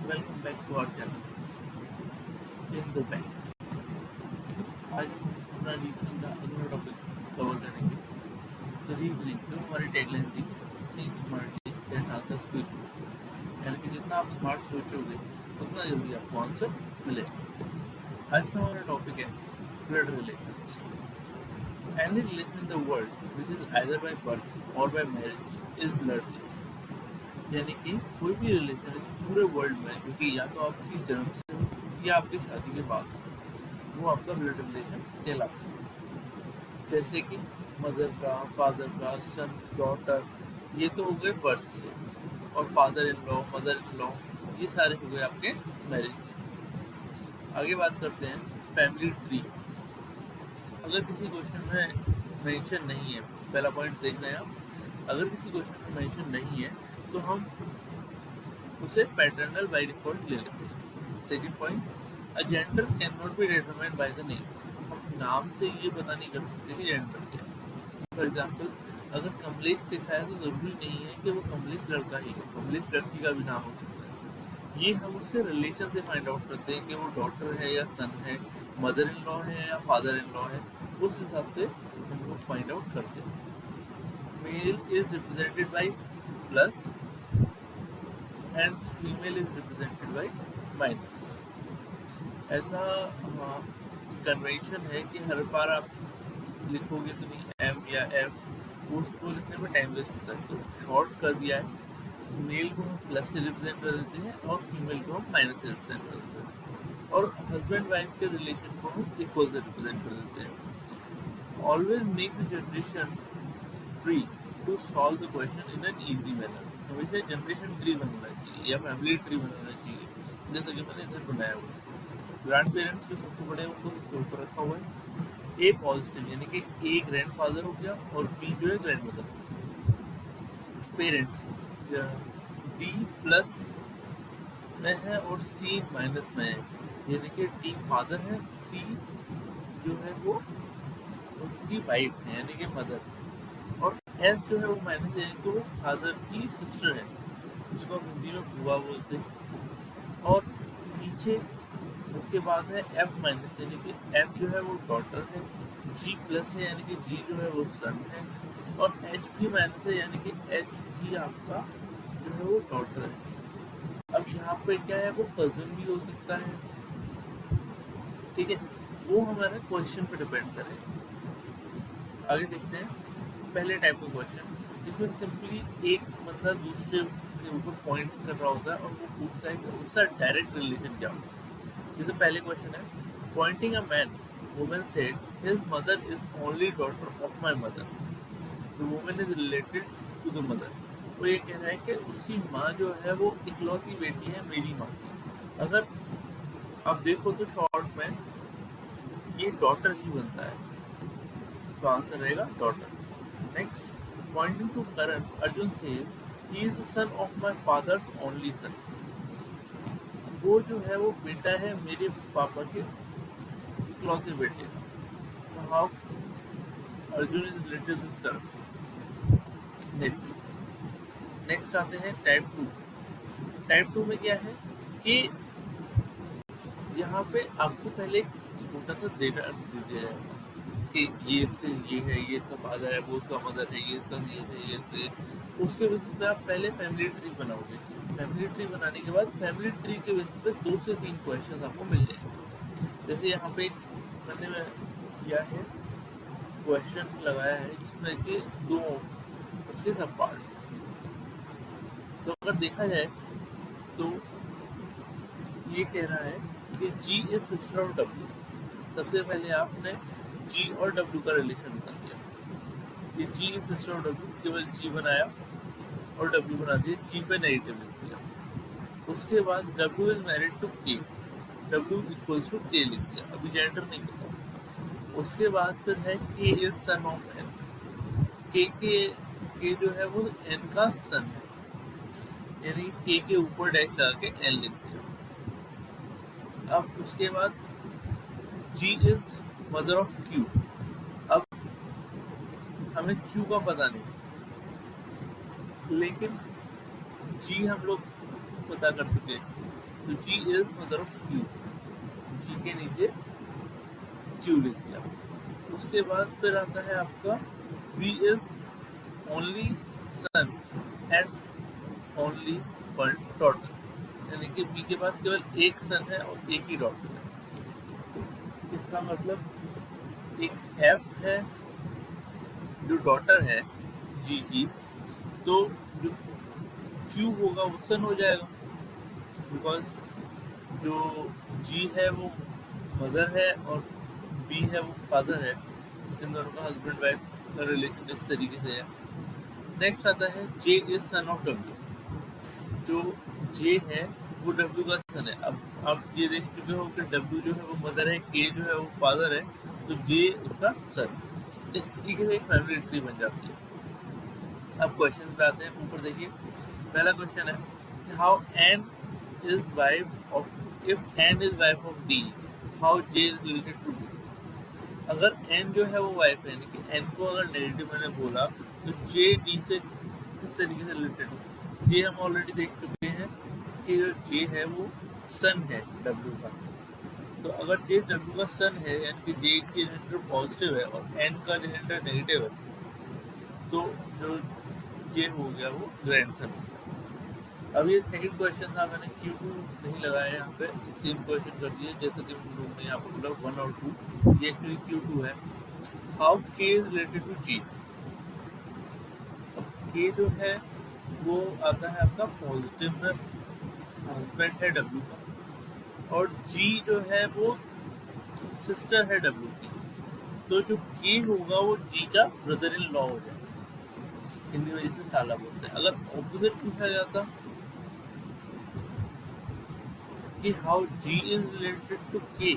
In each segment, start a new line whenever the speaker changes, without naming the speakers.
Welcome back to our channel in the bank. आज हम अपना रीजनिंग का अगला टॉपिक कवर करेंगे। तो रीजनिंग जो हमारी टैगलाइन थी, think smartly that answers quickly, यानी कि जितना आप स्मार्ट सोचोगे उतना जल्दी आपको आंसर मिलेगा। आज का हमारा टॉपिक है blood relations. Any relation in the world which is either by birth or by marriage is blood relation. यानी कि कोई भी रिलेशन इस पूरे वर्ल्ड में जो कि या तो आपकी जन्म से हो या आपकी शादी के बाद हो, वो आपका ब्लड रिलेशन कहलाता है। जैसे कि मदर का, फादर का, सन, डॉटर, ये तो हो गए बर्थ से, और father in law, mother in law, ये सारे हो गए आपके मैरिज से। आगे बात करते हैं फैमिली ट्री। अगर किसी क्वेश्चन में मेंशन नहीं है, पहला पॉइंट देख रहे हैं आप, अगर किसी क्वेश्चन में मेंशन नहीं है तो हम उसे पैटर्नल बाय डिफॉल्ट ले लेते हैं। Second point, a gender can not be determined by the name. हम नाम से ये पता नहीं कर सकते कि जेंडर क्या है। फॉर एग्जाम्पल, अगर कमलेश लिखा है तो जरूरी नहीं है कि वो कमलेश लड़का ही है, कमलेश लड़की का भी नाम हो सकता है। ये हम उससे रिलेशन से फाइंड आउट करते हैं कि वो डॉटर है या सन है, मदर इन लॉ है या फादर इन लॉ है, उस हिसाब से हम लोग फाइंड आउट करते हैं। Male is represented by plus and female is represented by minus। ऐसा कन्वेंशन है कि हर बार आप लिखोगे तो नहीं एम या एफ, उसको लिखने में टाइम वेस्ट होता है, तो शॉर्ट कर दिया है। मेल को हम प्लस से रिप्रेजेंट कर देते हैं और फीमेल को हम माइनस से रिप्रेजेंट कर देते हैं, और हस्बैंड वाइफ के रिलेशन को हम इक्वल से रिप्रेजेंट कर देते हैं। Always make the generation tree to solve the question in an easy manner. हमेशा जनरेशन ट्री बनाना चाहिए या फैमिली ट्री बनाना चाहिए, जैसा कि मैंने इधर बनाया हुआ है। ग्रैंड पेरेंट्स जो सबसे बड़े हैं उनको सबसे ऊपर रखा हुआ है। ए पॉजिटिव यानी कि ए ग्रैंड फादर हो गया और बी जो है grand mother. Parents D plus में है और सी माइनस में है, यानी कि डी फादर है, सी जो है वो उनकी वाइफ है यानी कि मदर, और एस जो है वो माइनस है तो वो फादर की सिस्टर है, उसको हम हिंदी में बुआ बोलते हैं। और नीचे उसके बाद है एफ माइनस यानी कि एफ जो है वो डॉटर है, जी प्लस है यानी कि जी जो है वो सन है, और एच भी माइनस है यानी कि एच भी आपका जो है वो डॉटर है। अब यहाँ पे क्या है, वो कजन भी हो सकता है, ठीक है, वो हमारे क्वेश्चन पे डिपेंड करेगा। आगे देखते हैं पहले टाइप का क्वेश्चन, जिसमें सिंपली एक बंदा दूसरे के ऊपर पॉइंट कर रहा होता है और वो पूछता है कि उसका डायरेक्ट रिलेशन क्या होगा। जैसे पहले क्वेश्चन है, pointing a man, woman said his mother is only daughter of my mother, the woman is related to the mother. वो ये कह रहा है कि उसकी माँ जो है वो इकलौती बेटी है मेरी माँ की। अगर आप देखो तो शॉर्ट में ये डॉटर ही बनता है, तो आंसर रहेगा daughter. Next, pointing to Karan, Arjun says he is the son of my father's only son. वो जो है वो बेटा है मेरे पापा के इकलौते बेटे। तो how Arjun is related with Karan, nephew. Next आते हैं टाइप 2। टाइप 2 में क्या है कि यहाँ पे आपको पहले एक छोटा सा डेटा दे दिया जाएगा कि ये से ये है, ये इसका फादर है, वो उसका मदर है, ये इसका ये है, ये से। उसके बेसिस पे आप पहले फैमिली ट्री बनाओगे। फैमिली ट्री बनाने के बाद फैमिली ट्री के बेसिस पे 2 से 3 क्वेश्चन आपको मिल जाएंगे। जैसे यहाँ पे मैंने किया है, क्वेश्चन लगाया है जिसमें कि 2 उसके सब पार्ट। तो अगर देखा जाए तो ये कह रहा है कि जी इज सिस्टर ऑफ डब्ल्यू। सबसे पहले आपने जी और डब्ल्यू का रिलेशन बता दिया कि जी इज सिस्टर ऑफ डब्ल्यू, केवल जी बनाया और डब्ल्यू बना दिया, जी पे नेगेटिव लिख दिया। उसके बाद डब्ल्यू इज मैरिड टू के, डब्ल्यू इक्वल्स टू के लिख दिया, अभी जेंडर नहीं पता। उसके बाद फिर है के इज सन ऑफ एन, के जो है वो एन का सन है, यानी के ऊपर डैश लगा के एन लिख दिया। अब उसके बाद जी इज मदर ऑफ क्यू। अब हमें क्यू का पता नहीं, लेकिन जी हम लोग पता कर चुके हैं तो G is mother of Q, G के नीचे Q लिख दिया। उसके बाद फिर आता है आपका B is only son and only one daughter, यानी कि B के पास केवल एक सन है और एक ही डॉटर है। इसका मतलब एक F है जो डॉटर है G की, तो जो Q होगा वो सन हो जाएगा, बिकॉज जो G है वो मदर है और B है वो फादर है। इन दोनों का हस्बैंड वाइफ का रिलेशन इस तरीके से है। नेक्स्ट आता है J is son of W, जो J है वो W का सन है। अब आप ये देख चुके हो कि W जो है वो मदर है, K जो है वो फादर है, तो J उसका सन। इस तरीके से एक फैमिली ट्री बन जाती है। अब क्वेश्चन पे आते हैं। ऊपर देखिए, पहला क्वेश्चन है how N is wife of, if N is wife of D, how J is related to D। अगर N जो है वो वाइफ है, यानी कि N को अगर नेगेटिव मैंने बोला तो J D से किस तरीके से रिलेटेड हो। J हम ऑलरेडी देख चुके हैं कि जो J है वो सन है W का, तो अगर J W का सन है यानी कि J की जेंडर पॉजिटिव है और N का जेंडर नेगेटिव है, तो जो J हो गया वो ग्रैंडसन हो गया। अब ये सेकंड क्वेश्चन था, मैंने Q2 नहीं लगाया यहाँ पे, सेम क्वेश्चन कर दिया जैसे कि हम लोग ने यहाँ पर बोला 1 और 2, ये एक्चुअली Q2 है। How K is related to G। अब K जो है वो आता है आपका पॉजिटिव में, हस्बैंड है W का, और G जो है वो सिस्टर है W की, तो जो K होगा वो G का ब्रदर इन लॉ हो जाएगा। हिंदी में इसे साला बोलते हैं। अगर ऑपोजिट पूछा जाता कि how G is related to K,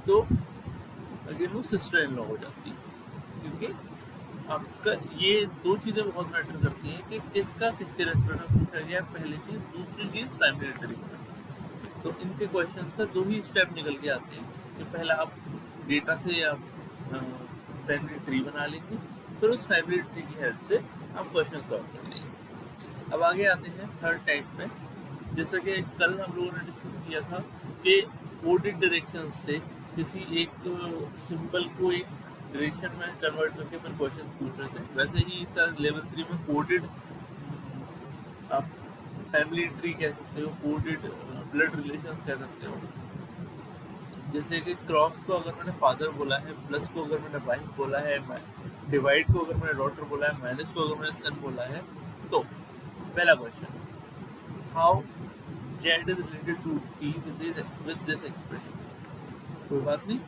तो अगेन वो सिस्टर इन लॉ हो जाती है, क्योंकि आपका ये दो चीजें बहुत मैटर करती हैं कि किसका किसके रेस्पेक्ट में पूछा गया। पहली चीज, दूसरी चीज फैमिली ट्री। तो इनके क्वेश्चंस का दो ही स्टेप निकल के आते हैं कि पहला आप डेटा से आप फैमिली ट्री बना लेंगे, फिर उस फैमिली ट्री की हेल्प से आप क्वेश्चन सॉल्व कर लेंगे। अब आगे आते हैं थर्ड टाइप में। जैसा कि कल हम लोगों ने डिस्कस किया था कि कोडेड डायरेक्शन से किसी एक सिंबल को एक डायरेक्शन में कन्वर्ट करके फिर क्वेश्चन पूछ रहे थे, वैसे ही सर लेवल 3 में कोडेड आप फैमिली ट्री कह सकते हो, कोडेड ब्लड रिलेशंस कह सकते हो। जैसे कि क्रॉस को अगर मैंने फादर बोला है, प्लस को अगर मैंने वाइफ बोला है, डिवाइड को अगर मैंने डॉटर बोला है, माइनस को अगर मैंने सन बोला है, तो पहला question, how Z is related to T with this expression। कोई बात नहीं,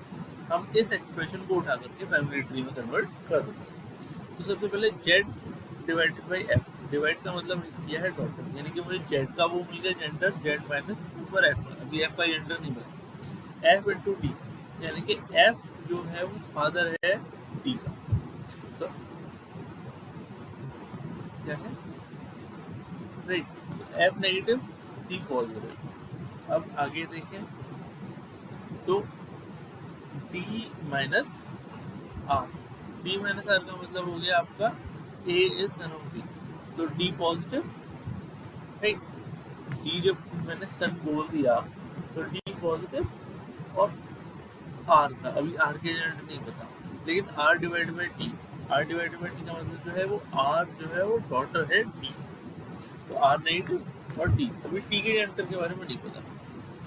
हम इस एक्सप्रेशन को उठा करके फैमिली ट्री में कन्वर्ट कर देंगे। तो सबसे पहले Z divided by F, divide का मतलब यह है डॉटर, यानी कि मुझे Z का वो मिल गया जेंडर, Z माइनस ऊपर F, अभी F का जेंडर नहीं मिला, F इंटू D, यानी कि F जो है वो फादर है D का, तो क्या है right, F negative D positive. अब आगे देखें तो D minus R, D minus R का मतलब हो गया आपका A is son of D, तो D पॉजिटिव राइट। D जब मैंने सन बोल दिया तो D पॉजिटिव और R का, अभी R के जेंडर नहीं पता, लेकिन R divide by D, R divide by D का मतलब जो है वो R जो है वो डॉटर है D, तो R नेगेटिव और D, अभी T के जेंडर के बारे में नहीं पता,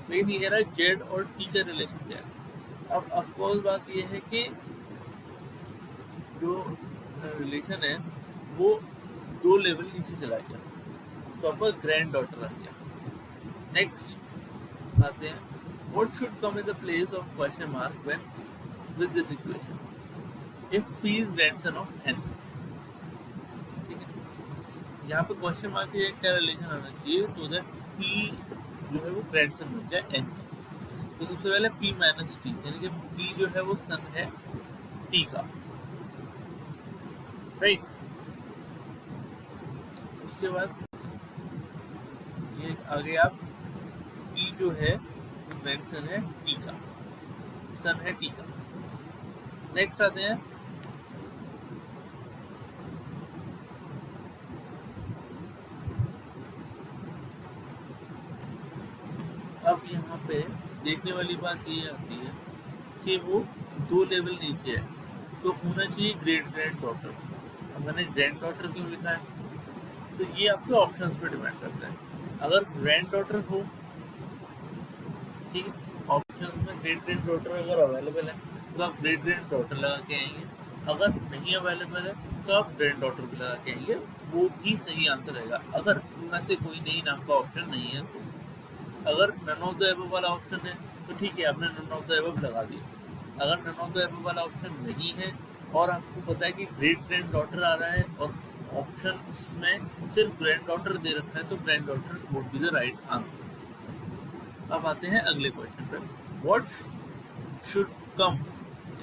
लेकिन ये कह रहा है Z और T का रिलेशन क्या है। अब ऑफकोर्स बात ये है कि जो रिलेशन है वो 2 लेवल नीचे चला गया, तो आपका ग्रैंड डॉटर आ गया। नेक्स्ट आते हैं, what should come in the place of question mark when with this equation if P is grandson of N। ठीक है, यहाँ पे क्वेश्चन मार्क के क्या रिलेशन आना चाहिए तो दैट P जो है वो ग्रैंडसन बन जाए N। तो सबसे पहले P माइनस T, यानी कि P जो है वो सन है T का, राइट। उसके बाद ये आगे आप P जो है ग्रैंडसन है T का, सन है T का। नेक्स्ट आते हैं यहाँ पे देखने वाली बात ये आती है कि वो 2 लेवल नीचे है, तो होना चाहिए ग्रेट ग्रैंड डॉटर। अब मैंने ग्रैंड डॉटर क्यों लिखा है, तो ये आपके ऑप्शंस पे डिपेंड करता है। अगर ग्रैंड डॉटर हो, ठीक है, ऑप्शन में ग्रेट ग्रैंड डॉटर अगर अवेलेबल है तो आप ग्रेट ग्रैंड डॉटर लगा के आएंगे, अगर नहीं अवेलेबल है तो आप ग्रैंड डॉटर भी लगा के आएंगे, वो भी सही आंसर रहेगा। अगर उनमें से कोई नहीं नाम का ऑप्शन नहीं है तो अगर नन ऑफ द एबव वाला ऑप्शन है तो ठीक है, आपने नन ऑफ द एबव लगा दिया। अगर नन ऑफ द एबव वाला ऑप्शन नहीं है और आपको पता है कि ग्रेट ग्रैंड डॉटर आ रहा है और ऑप्शंस में सिर्फ ग्रैंड डॉटर दे रखा है, तो grand daughter would be the right answer. अब आते हैं अगले क्वेश्चन पर। What should come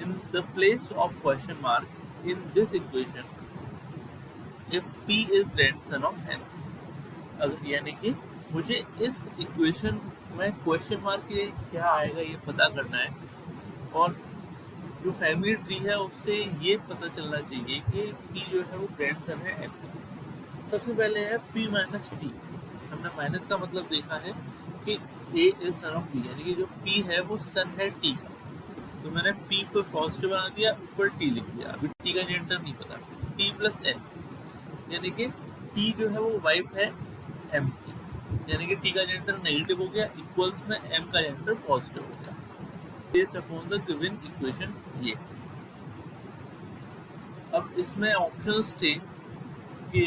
in the place of question mark in this equation if p is grandson of n। अगर यानी कि मुझे इस इक्वेशन में क्वेश्चन मार्क के क्या आएगा ये पता करना है, और जो फैमिली ट्री है उससे ये पता चलना चाहिए कि p जो है वो ग्रैंडसन है n। सबसे पहले है p माइनस टी। हमने माइनस का मतलब देखा है कि a is son of b, यानी कि जो p है वो सन है t का, तो मैंने p को पॉजिटिव बना दिया, ऊपर t लिख दिया। अभी t का जेंडर नहीं पता, t प्लस n, यानी कि t जो है वो वाइफ है m की, यानी कि t का जेंडर नेगेटिव हो गया, इक्वल्स में m का जेंडर पॉजिटिव हो गया। Based upon the given equation ये। अब इसमें ऑप्शंस थे कि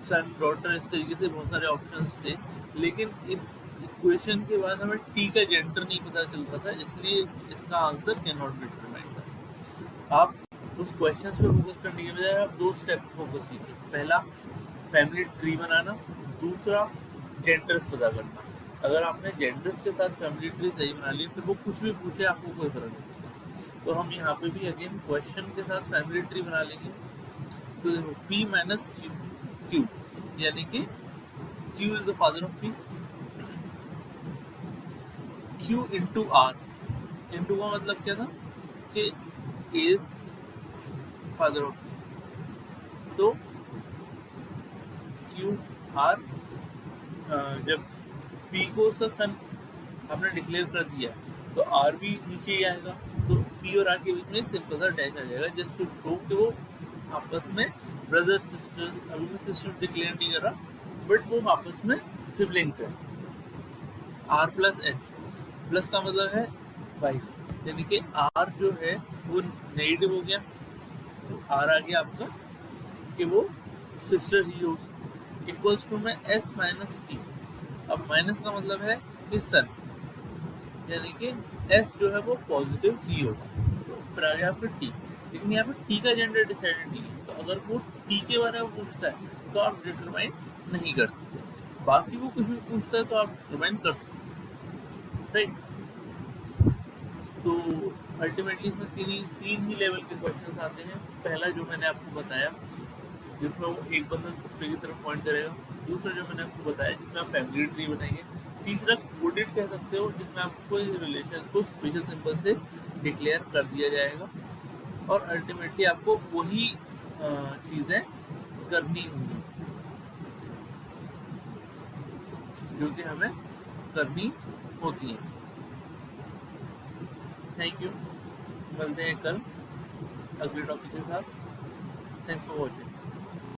सन डॉटर, इस तरीके से बहुत सारे ऑप्शंस थे, लेकिन इस इक्वेशन के बाद हमें t का जेंडर नहीं पता चल रहा था, इसलिए इसका answer can not be determined था। आप उस क्वेश्चन पे फोकस करने के बजाय आप 2 स्टेप पे फोकस कीजिए। पहला फैमिली ट्री बनाना, दूसरा जेंडर्स पता करना। अगर आपने जेंडर्स के साथ फैमिली ट्री सही बना ली, फिर वो कुछ भी पूछे आपको कोई फर्क नहीं पड़ता। तो हम यहाँ पे भी अगेन क्वेश्चन के साथ फैमिली ट्री बना लेंगे। तो देखो p माइनस q, यानी कि q is the father of p, q into r। Into का मतलब क्या था कि इज फादर ऑफ p, तो q r, जब p को उसका सन आपने डिक्लेयर कर दिया तो r भी नीचे ही आएगा, तो p और r के बीच में सिंपल सा डैश आ जाएगा, जस्ट टू शो कि वो आपस में ब्रदर सिस्टर, अभी मैं सिस्टर डिक्लेयर नहीं कर रहा, बट वो आपस में सिबलिंग्स है। r प्लस s, प्लस का मतलब है वाइफ, यानी कि r जो है वो नेगेटिव हो गया, तो r आ गया आपका कि वो सिस्टर ही होगी, इक्वल्स टू में s माइनस टी। अब माइनस का मतलब है कि सन, यानी कि s जो है वो पॉजिटिव ही होगा, तो फिर आ गया आपका t। लेकिन यहाँ पे t का जेंडर डिसाइडेड नहीं है, तो अगर वो t के बारे में पूछता है तो आप डिटरमाइन नहीं कर सकते, बाकी वो कुछ भी पूछता है तो आप डिटरमाइन कर सकते हैं, राइट। तो अल्टीमेटली इसमें तीन ही लेवल के क्वेश्चन आते हैं। पहला जो मैंने आपको बताया जिसमें वो एक बंदा दूसरे की तरफ पॉइंट करेगा, दूसरा जो मैंने आपको बताया जिसमें आप फैमिली ट्री बनाएंगे, तीसरा कोडेड कह सकते हो जिसमें आपको रिलेशन को स्पेशल सिंबल से डिक्लेयर कर दिया जाएगा, और अल्टीमेटली आपको वही चीज़ें करनी होंगी जो कि हमें करनी होती हैं। थैंक यू, मिलते हैं कल अगले टॉपिक के साथ। Thanks for watching.